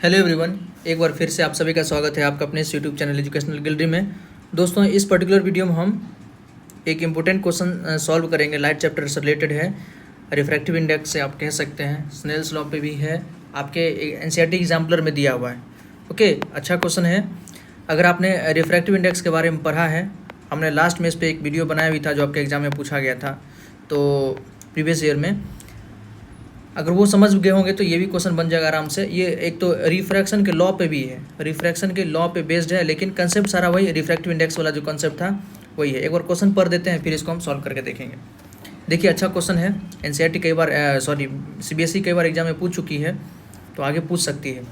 Hello everyone, एक बार फिर से आप सभी का स्वागत है आपका अपने इस यूट्यूब चैनल एजुकेशनल गैलरी में। दोस्तों, इस पर्टिकुलर वीडियो में हम एक इम्पोर्टेंट क्वेश्चन सॉल्व करेंगे। लाइट चैप्टर से रिलेटेड है, रिफ्रैक्टिव इंडेक्स से आप कह सकते हैं, स्नेल्स लॉ पे भी है, आपके एनसीईआरटी एग्जाम्पलर में दिया हुआ है। ओके, अच्छा क्वेश्चन है। अगर आपने रिफ्रैक्टिव इंडेक्स के बारे में पढ़ा है, हमने लास्ट में इस पर एक वीडियो बनाया भी था जो आपके एग्जाम में पूछा गया था, तो प्रीवियस ईयर में अगर वो समझ गए होंगे तो ये भी क्वेश्चन बन जाएगा आराम से। ये एक तो रिफ्रैक्शन के लॉ पे भी है, रिफ्रैक्शन के लॉ पे बेस्ड है, लेकिन कंसेप्ट सारा वही रिफ्रैक्टिव इंडेक्स वाला जो कंसेप्ट था वही है। एक बार क्वेश्चन पढ़ देते हैं, फिर इसको हम सॉल्व करके देखेंगे। देखिए, अच्छा क्वेश्चन है। एनसीईआरटी कई बार सीबीएसई कई बार एग्जाम में पूछ चुकी है, तो आगे पूछ सकती है।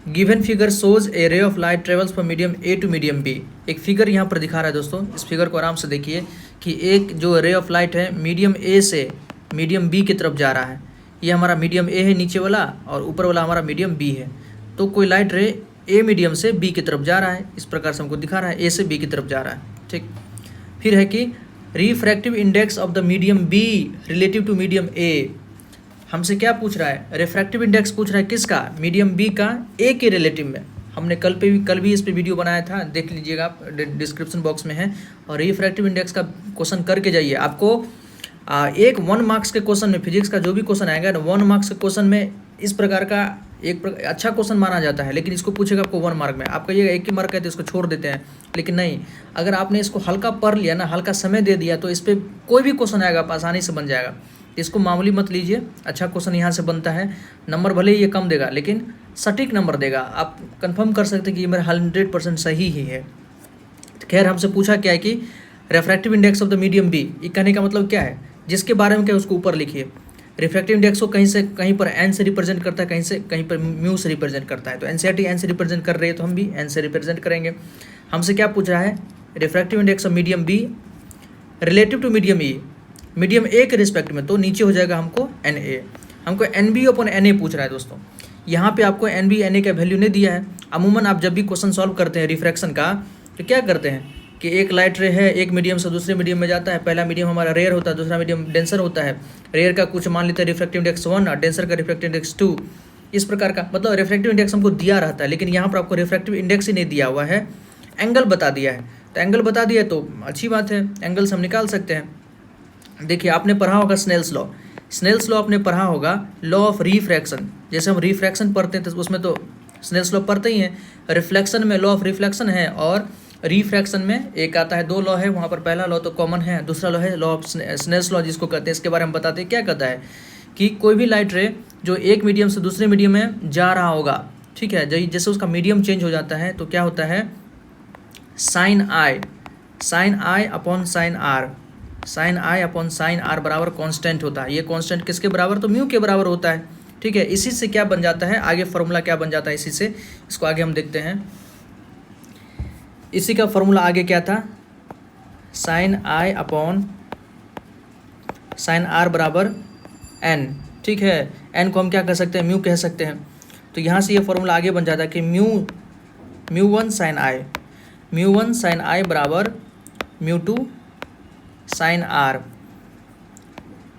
Given figure shows a ray of light travels from medium A to medium B. एक फिगर यहाँ पर दिखा रहा है दोस्तों, इस फिगर को आराम से देखिए कि एक जो रे ऑफ लाइट है मीडियम ए से मीडियम बी की तरफ जा रहा है। ये हमारा मीडियम ए है नीचे वाला, और ऊपर वाला हमारा मीडियम बी है। तो कोई लाइट रे ए मीडियम से बी की तरफ जा रहा है, इस प्रकार से हमको दिखा रहा है, ए से बी की तरफ जा रहा है। ठीक, फिर है कि refractive index of the medium B relative to medium A. हमसे क्या पूछ रहा है? रिफ्रैक्टिव इंडेक्स पूछ रहा है किसका? मीडियम बी का ए के रिलेटिव में। हमने कल भी इस पे वीडियो बनाया था, देख लीजिएगा, आप डिस्क्रिप्शन बॉक्स में है। और रिफ्रैक्टिव इंडेक्स का क्वेश्चन करके जाइए। आपको एक 1 मार्क्स के क्वेश्चन में, फिजिक्स का जो भी क्वेश्चन आएगा 1 मार्क्स के क्वेश्चन में इस प्रकार का अच्छा क्वेश्चन माना जाता है, लेकिन इसको पूछेगा आपको 1 मार्क में। आप कहिएगा 1 ही मार्क है तो इसको छोड़ देते हैं, लेकिन नहीं, अगर आपने इसको हल्का पढ़ लिया ना, हल्का समय दे दिया, तो इस पर कोई भी क्वेश्चन आएगा आप आसानी से बन जाएगा। इसको मामूली मत लीजिए, अच्छा क्वेश्चन यहाँ से बनता है। नंबर भले ही ये कम देगा, लेकिन सटीक नंबर देगा। आप कंफर्म कर सकते हैं कि ये मेरा 100% सही ही है। खैर, हमसे पूछा क्या है कि refractive index of the medium B. ये कहने का मतलब क्या है? जिसके बारे में क्या उसको ऊपर लिखिए। रिफ्रैक्टिव इंडेक्स को कहीं पर एन से रिप्रेजेंट करता है, कहीं पर म्यू से रिप्रेजेंट करता है। तो एनसीईआरटी एन से रिप्रेजेंट कर रही है, तो हम भी एन से रिप्रेजेंट करेंगे। हमसे क्या पूछ रहा है? Refractive index of medium B relative to medium E, medium A के रिस्पेक्ट में, तो नीचे हो जाएगा हमको एन ए। हमको N B upon N A पूछ रहा है दोस्तों। यहाँ पे आपको एन बी एन ए का वैल्यू नहीं दिया है। अमूमन आप जब भी क्वेश्चन सॉल्व करते हैं रिफ्रैक्शन का, तो क्या करते हैं कि एक लाइट रे है, एक मीडियम से दूसरे मीडियम में जाता है। पहला मीडियम हमारा रेयर होता है, दूसरा मीडियम डेंसर होता है। रेयर का कुछ मान लेते हैं रिफ्रैक्टिव इंडेक्स 1 और डेंसर का रिफ्रैक्टिव इंडेक्स 2। इस प्रकार का मतलब रिफ्रैक्टिव इंडेक्स हमको दिया रहता है, लेकिन यहाँ पर आपको रिफ्रैक्टिव इंडेक्स ही नहीं दिया हुआ है, एंगल बता दिया है। तो एंगल बता दिया तो अच्छी बात है, एंगल से हम निकाल सकते हैं। देखिए, आपने पढ़ा होगा स्नेल्स लॉ। स्नेल्स लॉ आपने पढ़ा होगा, लॉ ऑफ रिफ्रैक्शन। जैसे हम रिफ्रैक्शन पढ़ते हैं तो उसमें तो स्नेल्स लॉ पढ़ते ही हैं। रिफ्लेक्शन में लॉ ऑफ रिफ्लेक्शन है, और रिफ्रैक्शन में एक आता है, 2 लॉ है वहाँ पर। पहला लॉ तो कॉमन है, दूसरा लॉ है लॉ ऑफ स्नेल्स लॉ जिसको कहते हैं। इसके बारे में बताते हैं। क्या कहता है कि कोई भी लाइट रे जो एक मीडियम से दूसरे मीडियम में जा रहा होगा, ठीक है, जैसे उसका मीडियम चेंज हो जाता है, तो क्या होता है? Sine i upon sine r, sine i upon sine r बराबर कांस्टेंट होता है। ये कांस्टेंट किसके बराबर? तो म्यू के बराबर होता है। ठीक है, इसी से क्या बन जाता है आगे, फॉर्मूला क्या बन जाता है इसी से। इसको आगे हम देखते हैं। इसी का फॉर्मूला आगे क्या था? Sine i upon sine r बराबर एन। ठीक है, एन को हम क्या कह सकते हैं? म्यू कह सकते हैं। तो यहाँ से ये फॉर्मूला आगे बन जाता है कि म्यू वन साइन आई बराबर mu two sine R.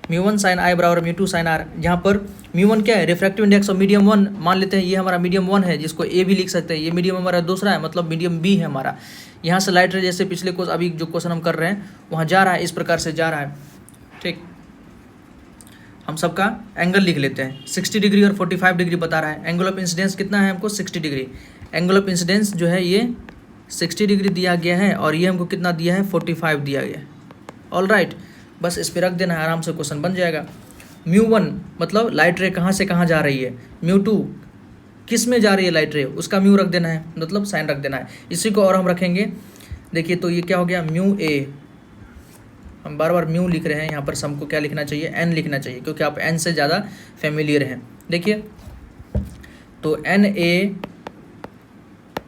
Mu one sine आई बराबर म्यू टू साइन आर। यहाँ पर म्यू वन क्या है? रिफ्रैक्टिव इंडेक्स ऑफ मीडियम 1 मान लेते हैं। ये हमारा मीडियम 1 है, जिसको ए भी लिख सकते हैं। ये मीडियम हमारा दूसरा है, मतलब मीडियम बी है हमारा। यहाँ से लाइट रे जैसे पिछले कोर्स, अभी जो क्वेश्चन हम कर रहे हैं वहाँ जा रहा है, इस प्रकार से जा रहा है। ठीक, हम सबका एंगल लिख लेते हैं। 60 डिग्री और 45 डिग्री बता रहा है। एंगल ऑफ इंसिडेंस कितना है हमको? 60 डिग्री। एंगल ऑफ इंसिडेंस जो है ये 60 डिग्री दिया गया है, और ये हमको कितना दिया है? 45 दिया गया है। ऑल राइट, बस इस पर रख देना है, आराम से क्वेश्चन बन जाएगा। म्यू 1 मतलब लाइट रे कहाँ से कहाँ जा रही है। म्यू 2 किस में जा रही है लाइट रे, उसका म्यू रख देना है, मतलब साइन रख देना है। इसी को और हम रखेंगे। देखिए, तो ये क्या हो गया? Mu A. हम बार बार म्यू लिख रहे हैं, यहाँ पर हमको क्या लिखना चाहिए? एन लिखना चाहिए, क्योंकि आप एन से ज़्यादा फेमिलियर हैं। देखिए, तो एन ए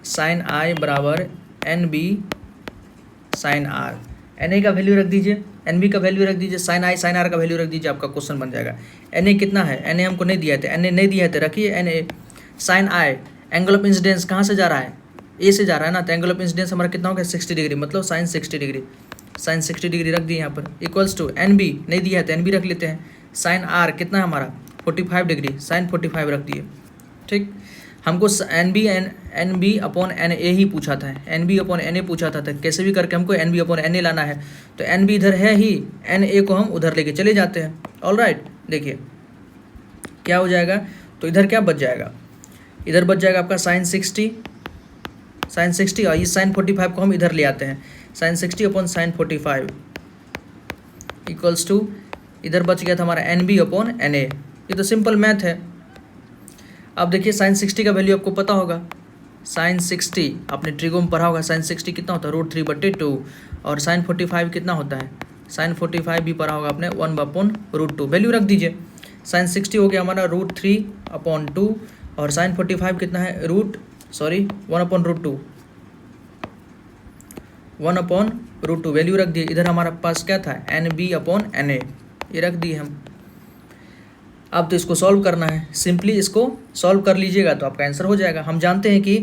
साइन आई बराबर N B sine r. N A का वैल्यू रख दीजिए, एन बी का वैल्यू रख दीजिए, साइन आई साइन आर का वैल्यू रख दीजिए, आपका क्वेश्चन बन जाएगा। एन ए कितना है? एन ए हमको नहीं दिया था, एन ए नहीं दिया था, रखिए N A. Sine i, angle of incidence कहाँ से जा रहा है? ए से जा रहा है ना, तो एंगल ऑफ इंसिडेंस हमारा कितना हो गया? 60 डिग्री, मतलब साइन 60 डिग्री। साइन 60 डिग्री रख दिए यहाँ पर, इक्वल्स टू एन बी नहीं दिया है तो एन बी रख लेते हैं। साइन आर कितना है हमारा? 45 डिग्री, साइन 45 रख दिए। ठीक, हमको N B upon N A ही पूछा था, N B upon N A पूछा था, तो कैसे भी करके हमको N B upon N A लाना है। तो एन बी इधर है ही, एन ए को हम उधर लेके चले जाते हैं। ऑलराइट, देखिए क्या हो जाएगा, तो इधर क्या बच जाएगा, इधर बच जाएगा आपका साइन 60 और इस साइन 45 को हम इधर ले आते हैं, sine 60 upon sine 45 equals to, इधर बच गया था हमारा N B upon N A. ये तो सिंपल मैथ है। अब देखिए साइन 60 का वैल्यू आपको पता होगा, साइन 60 आपने ट्रिगो में पढ़ा होगा, साइन 60 कितना होता है √3/2, और साइन 45 कितना होता है, साइन 45 भी पढ़ा होगा आपने 1/√2। वैल्यू रख दीजिए, साइन 60 हो गया हमारा √3/2 और साइन 45 कितना है 1/√2, 1/√2 वैल्यू रख दिए। इधर हमारे पास क्या था N B upon N A, ये रख दिए हम। अब तो इसको सॉल्व करना है, सिंपली इसको सॉल्व कर लीजिएगा तो आपका आंसर हो जाएगा। हम जानते हैं कि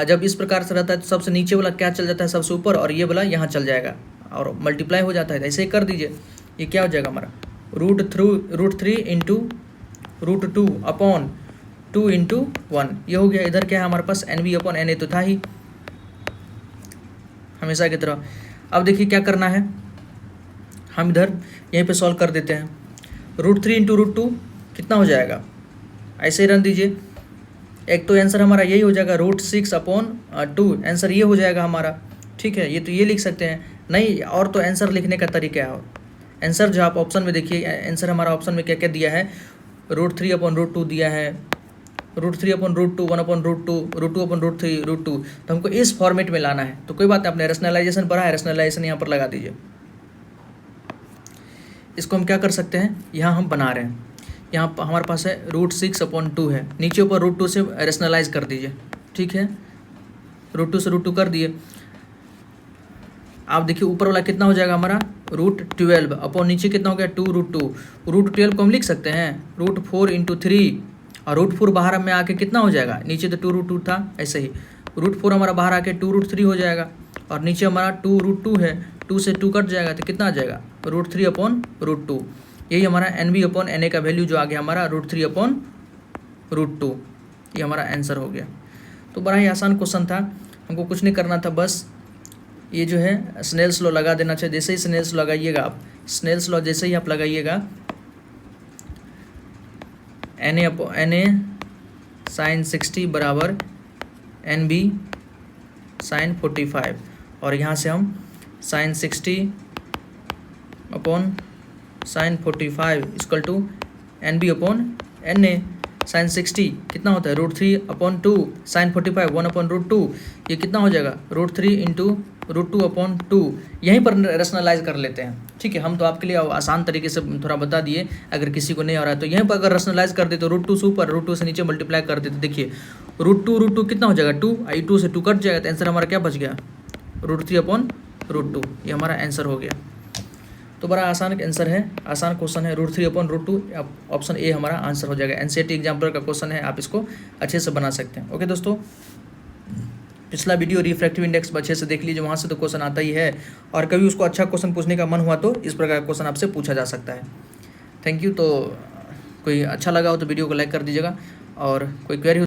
जब इस प्रकार से रहता है तो सबसे नीचे वाला क्या चल जाता है सबसे ऊपर, और ये वाला यहाँ चल जाएगा और मल्टीप्लाई हो जाता है। ऐसे ही कर दीजिए, ये क्या हो जाएगा हमारा √3 इंटू √2 अपॉन 2 इंटू 1, ये हो गया। इधर क्या है हमारे पास N B upon N A तो था ही हमेशा की तरह। अब देखिए क्या करना है, हम इधर यहीं पे सॉल्व कर देते हैं। √3 इंटू √2 कितना हो जाएगा, ऐसे ही रन दीजिए। एक तो आंसर हमारा यही हो जाएगा √6/2, आंसर ये हो जाएगा हमारा। ठीक है, ये तो ये लिख सकते हैं, नहीं और तो आंसर लिखने का तरीका है। आंसर जो आप ऑप्शन में देखिए, आंसर हमारा ऑप्शन में क्या क्या दिया है, √3/√2 दिया है, √3/√2, 1/√2, √2/√3, √2। तो हमको इस फॉर्मेट में लाना है। तो कोई बात नहीं, आपने रेशनलाइजेशन पढ़ा है, रेशनलाइजेशन यहाँ पर लगा दीजिए। इसको हम क्या कर सकते हैं, यहाँ हम बना रहे हैं, यहाँ हमारे पास है √6/2 है, नीचे ऊपर √2 से रेशनलाइज कर दीजिए। ठीक है, √2 से √2 कर दिए। आप देखिए ऊपर वाला कितना हो जाएगा हमारा √12 अपॉन नीचे कितना हो गया 2√2। √12 को हम लिख सकते हैं √4 इंटू 3, और √4 बाहर में आके कितना हो जाएगा, नीचे तो 2√2 था, ऐसे ही √4 हमारा बाहर आके 2√3 हो जाएगा, और नीचे हमारा 2√2 है, 2 से 2 कट जाएगा तो कितना आ जाएगा √3/√2। यही हमारा N B upon N A का वैल्यू जो आ गया हमारा √3/√2, ये हमारा आंसर हो गया। तो बड़ा ही आसान क्वेश्चन था, हमको कुछ नहीं करना था, बस ये जो है स्नेल्स लॉ लगा देना चाहिए। जैसे ही स्नेल्स लॉ लगाइएगा आप, स्नेल्स लॉ जैसे ही आप लगाइएगा, एन ए साइन 60 बराबर एन बी साइन 45, और यहाँ से हम sine 60 upon sine 45 equal to N B upon N A. Sine 60 कितना होता है √3/2, साइन 45 1/√2, ये कितना हो जाएगा √3 इंटू √2/2। यहीं पर रेशनलाइज कर लेते हैं। ठीक है, हम तो आपके लिए आसान तरीके से थोड़ा बता दिए, अगर किसी को नहीं आ रहा है तो यहीं पर अगर रेशनलाइज कर देते तो √2 से ऊपर √2 से नीचे मल्टीप्लाई कर देते। देखिए √2 कितना हो जाएगा 2, 2 से 2 कट जाएगा, तो आंसर हमारा क्या बच गया √3/√2, ये हमारा आंसर हो गया। तो बड़ा आसान आंसर है, आसान क्वेश्चन है, √3/√2, ऑप्शन ए हमारा आंसर हो जाएगा। एनसीईआरटी एग्जाम्पल का क्वेश्चन है, आप इसको अच्छे से बना सकते हैं। ओके दोस्तों, पिछला वीडियो रिफ्रैक्टिव इंडेक्स अच्छे से देख लीजिए, वहाँ से तो क्वेश्चन आता ही है, और कभी उसको अच्छा क्वेश्चन पूछने का मन हुआ तो इस प्रकार का क्वेश्चन आपसे पूछा जा सकता है। Thank you. तो कोई अच्छा लगा हो तो वीडियो को लाइक कर दीजिएगा, और कोई क्वेरी